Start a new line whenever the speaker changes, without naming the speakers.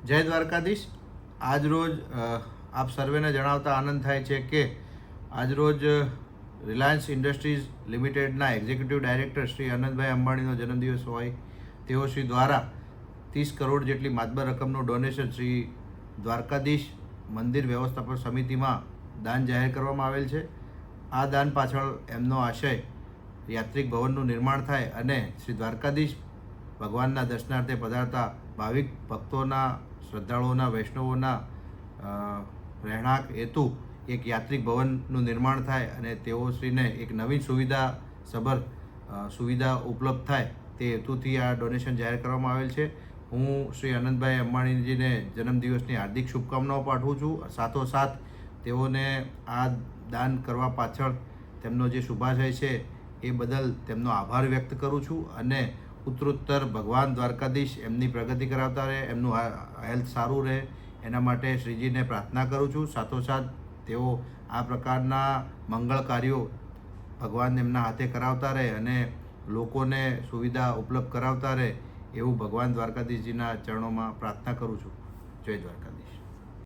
જય દ્વારકાધીશ। આજરોજ આપ સર્વેને જણાવતા આનંદ થાય છે કે આજરોજ રિલાયન્સ ઇન્ડસ્ટ્રીઝ લિમિટેડના એક્ઝિક્યુટિવ ડાયરેક્ટર શ્રી અનંતભાઈ અંબાણીનો જન્મદિવસ હોય તેઓ શ્રી દ્વારા 30 કરોડ જેટલી માતબર રકમનું ડોનેશન શ્રી દ્વારકાધીશ મંદિર વ્યવસ્થાપન સમિતિમાં દાન જાહેર કરવામાં આવેલ છે। આ દાન પાછળ એમનો આશય યાત્રિક ભવનનું નિર્માણ થાય અને શ્રી દ્વારકાધીશ ભગવાનના દર્શનાર્થે પધારતા ભાવિક ભક્તોના, શ્રદ્ધાળુઓના, વૈષ્ણવોના રહેણાંક હેતુ એક યાત્રિક ભવનનું નિર્માણ થાય અને તેઓશ્રીને એક નવીન સુવિધા ઉપલબ્ધ થાય તે હેતુથી આ ડોનેશન જાહેર કરવામાં આવેલ છે। હું શ્રી અનંતભાઈ અંબાણીજીને જન્મદિવસની હાર્દિક શુભકામનાઓ પાઠવું છું। સાથોસાથ તેઓને આ દાન કરવા પાછળ તેમનો જે શુભાશય છે એ બદલ તેમનો આભાર વ્યક્ત કરું છું અને ઉત્તરોત્તર ભગવાન દ્વારકાધીશ એમની પ્રગતિ કરાવતા રહે, એમનું હેલ્થ સારું રહે એના માટે શ્રીજીને પ્રાર્થના કરું છું। સાથોસાથ તેઓ આ પ્રકારના મંગળ કાર્યો ભગવાન એમના હાથે કરાવતા રહે અને લોકોને સુવિધા ઉપલબ્ધ કરાવતા રહે એવું ભગવાન દ્વારકાધીશજીના ચરણોમાં પ્રાર્થના કરું છું। જય દ્વારકાધીશ।